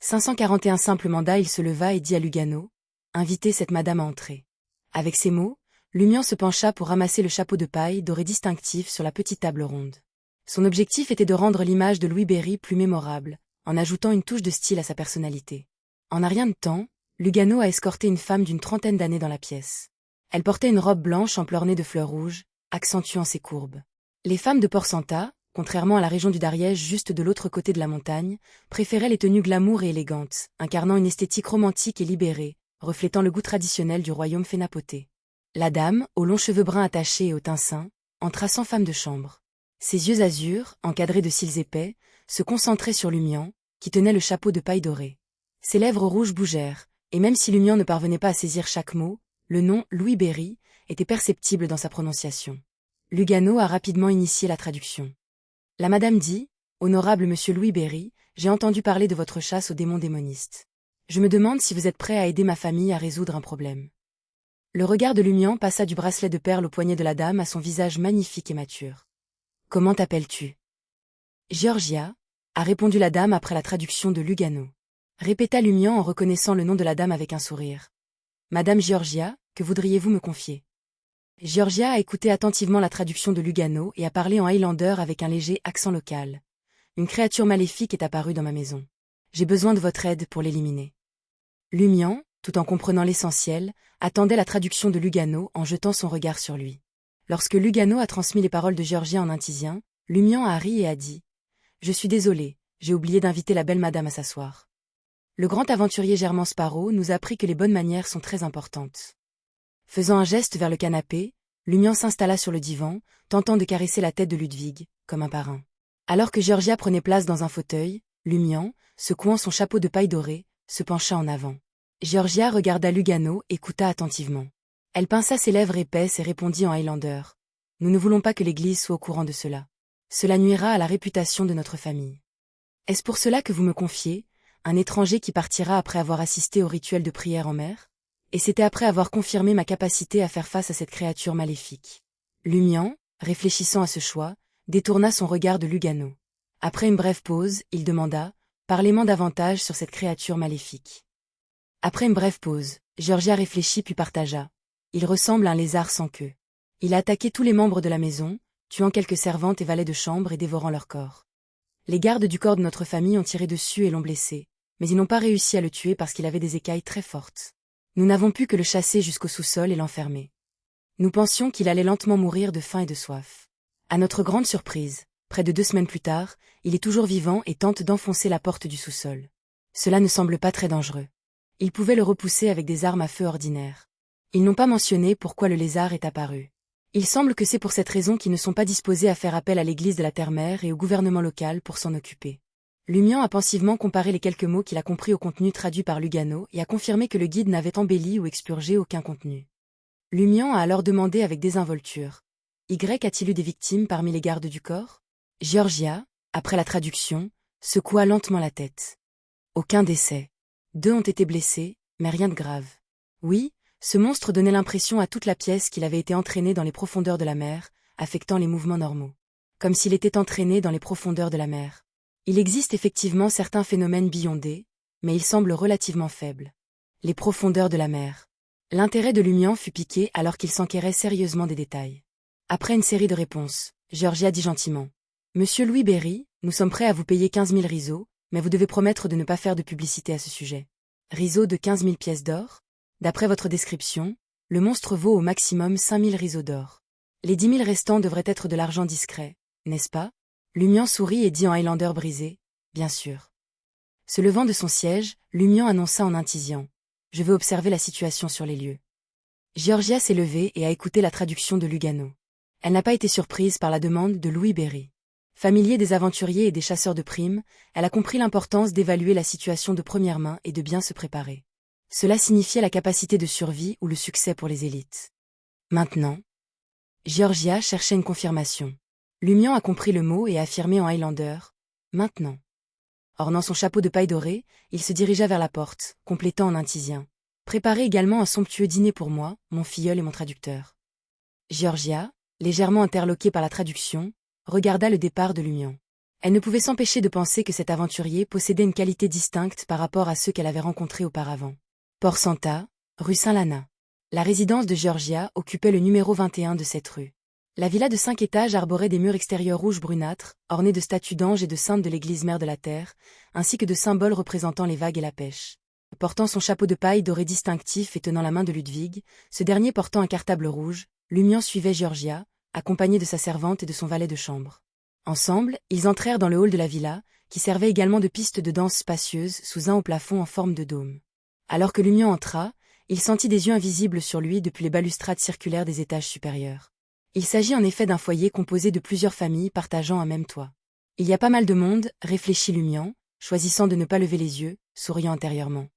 541 simple mandat. Il se leva et dit à Lugano, « Invitez cette madame à entrer. » Avec ces mots, Lumian se pencha pour ramasser le chapeau de paille doré distinctif sur la petite table ronde. Son objectif était de rendre l'image de Louis Berry plus mémorable, en ajoutant une touche de style à sa personnalité. En un rien de temps, Lugano a escorté une femme d'une trentaine d'années dans la pièce. Elle portait une robe blanche ornée de fleurs rouges, accentuant ses courbes. Les femmes de Port-Santa, contrairement à la région du Dariège juste de l'autre côté de la montagne, préféraient les tenues glamour et élégantes, incarnant une esthétique romantique et libérée, reflétant le goût traditionnel du royaume fénapoté. La dame, aux longs cheveux bruns attachés et au teint sain, entra sans femme de chambre. Ses yeux azur, encadrés de cils épais, se concentraient sur Lumian, qui tenait le chapeau de paille doré. Ses lèvres rouges bougèrent, et même si Lumian ne parvenait pas à saisir chaque mot, le nom Louis Berry était perceptible dans sa prononciation. Lugano a rapidement initié la traduction. La madame dit, « Honorable monsieur Louis Berry, j'ai entendu parler de votre chasse aux démons démonistes. Je me demande si vous êtes prêt à aider ma famille à résoudre un problème. » Le regard de Lumian passa du bracelet de perles au poignet de la dame à son visage magnifique et mature. « Comment t'appelles-tu » ? « Georgia » a répondu la dame après la traduction de Lugano. Répéta Lumian en reconnaissant le nom de la dame avec un sourire. « Madame Georgia, que voudriez-vous me confier » Georgia a écouté attentivement la traduction de Lugano et a parlé en Highlander avec un léger accent local. « Une créature maléfique est apparue dans ma maison. J'ai besoin de votre aide pour l'éliminer. » Lumian, tout en comprenant l'essentiel, attendait la traduction de Lugano en jetant son regard sur lui. Lorsque Lugano a transmis les paroles de Georgia en intisien, Lumian a ri et a dit « Je suis désolé, j'ai oublié d'inviter la belle madame à s'asseoir. » Le grand aventurier Germain Sparrow nous a appris que les bonnes manières sont très importantes. Faisant un geste vers le canapé, Lumian s'installa sur le divan, tentant de caresser la tête de Ludwig, comme un parrain. Alors que Georgia prenait place dans un fauteuil, Lumian, secouant son chapeau de paille dorée, se pencha en avant. Georgia regarda Lugano et écouta attentivement. Elle pinça ses lèvres épaisses et répondit en Highlander. « Nous ne voulons pas que l'Église soit au courant de cela. Cela nuira à la réputation de notre famille. Est-ce pour cela que vous me confiez, un étranger qui partira après avoir assisté au rituel de prière en mer ? Et c'était après avoir confirmé ma capacité à faire face à cette créature maléfique. » Lumian, réfléchissant à ce choix, détourna son regard de Lugano. Après une brève pause, il demanda « Parlez-moi davantage sur cette créature maléfique. » Après une brève pause, Georgia réfléchit puis partagea. « Il ressemble à un lézard sans queue. Il a attaqué tous les membres de la maison, tuant quelques servantes et valets de chambre et dévorant leur corps. Les gardes du corps de notre famille ont tiré dessus et l'ont blessé, mais ils n'ont pas réussi à le tuer parce qu'il avait des écailles très fortes. Nous n'avons pu que le chasser jusqu'au sous-sol et l'enfermer. Nous pensions qu'il allait lentement mourir de faim et de soif. À notre grande surprise, près de 2 semaines plus tard, il est toujours vivant et tente d'enfoncer la porte du sous-sol. Cela ne semble pas très dangereux. Ils pouvaient le repousser avec des armes à feu ordinaires. Ils n'ont pas mentionné pourquoi le lézard est apparu. Il semble que c'est pour cette raison qu'ils ne sont pas disposés à faire appel à l'église de la Terre-Mère et au gouvernement local pour s'en occuper. » Lumian a pensivement comparé les quelques mots qu'il a compris au contenu traduit par Lugano et a confirmé que le guide n'avait embelli ou expurgé aucun contenu. Lumian a alors demandé avec désinvolture. « Y a-t-il eu des victimes parmi les gardes du corps ?» Georgia, après la traduction, secoua lentement la tête. « Aucun décès. 2 ont été blessés, mais rien de grave. Oui, ce monstre donnait l'impression à toute la pièce qu'il avait été entraîné dans les profondeurs de la mer, affectant les mouvements normaux. Comme s'il était entraîné dans les profondeurs de la mer. Il existe effectivement certains phénomènes beyondés, mais ils semblent relativement faibles. Les profondeurs de la mer. » L'intérêt de Lumian fut piqué alors qu'il s'enquérait sérieusement des détails. Après une série de réponses, Georgia dit gentiment. « Monsieur Louis Berry, nous sommes prêts à vous payer 15 000 risos, mais vous devez promettre de ne pas faire de publicité à ce sujet. » Risos de 15 000 pièces d'or ? D'après votre description, le monstre vaut au maximum 5 000 risos d'or. Les 10 000 restants devraient être de l'argent discret, n'est-ce pas ? Lumian sourit et dit en Highlander brisé, « Bien sûr. » Se levant de son siège, Lumian annonça en intisien, « Je veux observer la situation sur les lieux. » Georgia s'est levée et a écouté la traduction de Lugano. Elle n'a pas été surprise par la demande de Louis Berry. Familier des aventuriers et des chasseurs de primes, elle a compris l'importance d'évaluer la situation de première main et de bien se préparer. Cela signifiait la capacité de survie ou le succès pour les élites. Maintenant, Georgia cherchait une confirmation. Lumian a compris le mot et a affirmé en Highlander, « Maintenant. » Ornant son chapeau de paille dorée, il se dirigea vers la porte, complétant en intisien. « Préparez également un somptueux dîner pour moi, mon filleul et mon traducteur. » Georgia, légèrement interloquée par la traduction, regarda le départ de Lumian. Elle ne pouvait s'empêcher de penser que cet aventurier possédait une qualité distincte par rapport à ceux qu'elle avait rencontrés auparavant. Port Santa, rue Saint-Lana. La résidence de Georgia occupait le numéro 21 de cette rue. La villa de 5 étages arborait des murs extérieurs rouges brunâtres, ornés de statues d'anges et de saintes de l'église mère de la terre, ainsi que de symboles représentant les vagues et la pêche. Portant son chapeau de paille doré distinctif et tenant la main de Ludwig, ce dernier portant un cartable rouge, Lumian suivait Georgia, accompagné de sa servante et de son valet de chambre. Ensemble, ils entrèrent dans le hall de la villa, qui servait également de piste de danse spacieuse sous un haut plafond en forme de dôme. Alors que Lumian entra, il sentit des yeux invisibles sur lui depuis les balustrades circulaires des étages supérieurs. Il s'agit en effet d'un foyer composé de plusieurs familles partageant un même toit. Il y a pas mal de monde, réfléchit Lumian, choisissant de ne pas lever les yeux, souriant intérieurement.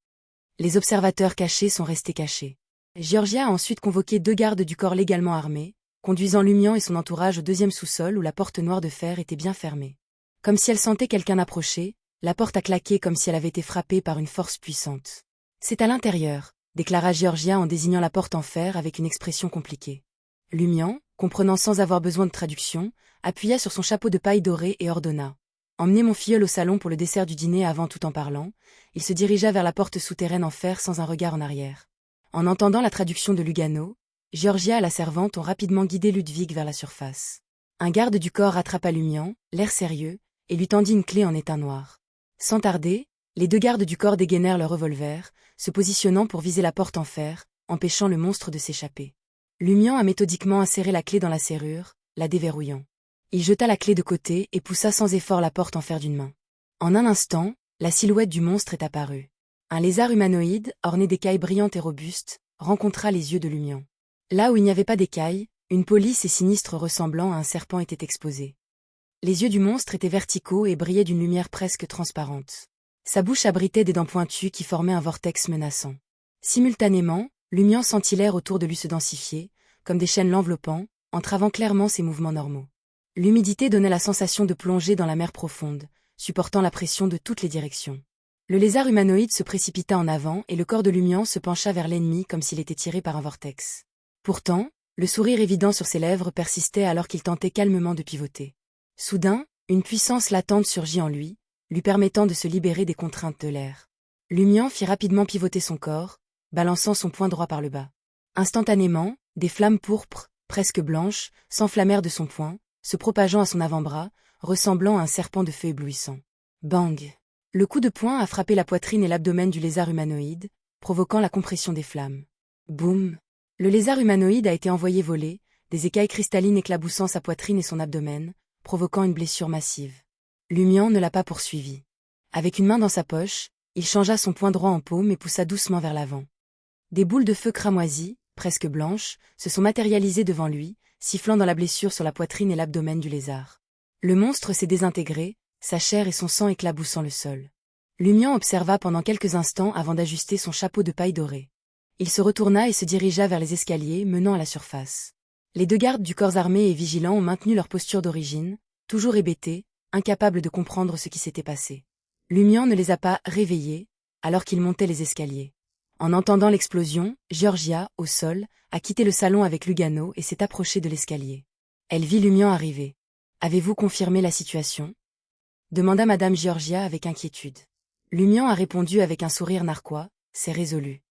Les observateurs cachés sont restés cachés. Georgia a ensuite convoqué 2 gardes du corps légalement armés, conduisant Lumian et son entourage au 2e sous-sol où la porte noire de fer était bien fermée. Comme si elle sentait quelqu'un approcher, la porte a claqué comme si elle avait été frappée par une force puissante. C'est à l'intérieur, déclara Georgia en désignant la porte en fer avec une expression compliquée. Lumian, comprenant sans avoir besoin de traduction, appuya sur son chapeau de paille doré et ordonna. Emmenez mon filleul au salon pour le dessert du dîner avant tout en parlant. Il se dirigea vers la porte souterraine en fer sans un regard en arrière. En entendant la traduction de Lugano, Georgia et la servante ont rapidement guidé Ludwig vers la surface. Un garde du corps rattrapa Lumian, l'air sérieux, et lui tendit une clé en étain noir. Sans tarder, les 2 gardes du corps dégainèrent leurs revolvers, se positionnant pour viser la porte en fer, empêchant le monstre de s'échapper. Lumian a méthodiquement inséré la clé dans la serrure, la déverrouillant. Il jeta la clé de côté et poussa sans effort la porte en fer d'une main. En un instant, la silhouette du monstre est apparue. Un lézard humanoïde, orné d'écailles brillantes et robustes, rencontra les yeux de Lumian. Là où il n'y avait pas d'écailles, une peau lisse et sinistre ressemblant à un serpent était exposée. Les yeux du monstre étaient verticaux et brillaient d'une lumière presque transparente. Sa bouche abritait des dents pointues qui formaient un vortex menaçant. Simultanément, Lumian sentit l'air autour de lui se densifier, comme des chaînes l'enveloppant, entravant clairement ses mouvements normaux. L'humidité donnait la sensation de plonger dans la mer profonde, supportant la pression de toutes les directions. Le lézard humanoïde se précipita en avant et le corps de Lumian se pencha vers l'ennemi comme s'il était tiré par un vortex. Pourtant, le sourire évident sur ses lèvres persistait alors qu'il tentait calmement de pivoter. Soudain, une puissance latente surgit en lui, lui permettant de se libérer des contraintes de l'air. Lumian fit rapidement pivoter son corps, balançant son poing droit par le bas. Instantanément, des flammes pourpres, presque blanches, s'enflammèrent de son poing, se propageant à son avant-bras, ressemblant à un serpent de feu éblouissant. Bang! Le coup de poing a frappé la poitrine et l'abdomen du lézard humanoïde, provoquant la compression des flammes. Boum! Le lézard humanoïde a été envoyé voler, des écailles cristallines éclaboussant sa poitrine et son abdomen, provoquant une blessure massive. Lumian ne l'a pas poursuivi. Avec une main dans sa poche, il changea son poing droit en paume et poussa doucement vers l'avant. Des boules de feu cramoisies, presque blanches, se sont matérialisées devant lui, sifflant dans la blessure sur la poitrine et l'abdomen du lézard. Le monstre s'est désintégré, sa chair et son sang éclaboussant le sol. Lumian observa pendant quelques instants avant d'ajuster son chapeau de paille doré. Il se retourna et se dirigea vers les escaliers menant à la surface. Les 2 gardes du corps armés et vigilants ont maintenu leur posture d'origine, toujours hébétés, incapables de comprendre ce qui s'était passé. Lumian ne les a pas réveillés, alors qu'ils montaient les escaliers. En entendant l'explosion, Georgia, au sol, a quitté le salon avec Lugano et s'est approchée de l'escalier. Elle vit Lumian arriver. « Avez-vous confirmé la situation ?» demanda Madame Georgia avec inquiétude. Lumian a répondu avec un sourire narquois, « C'est résolu.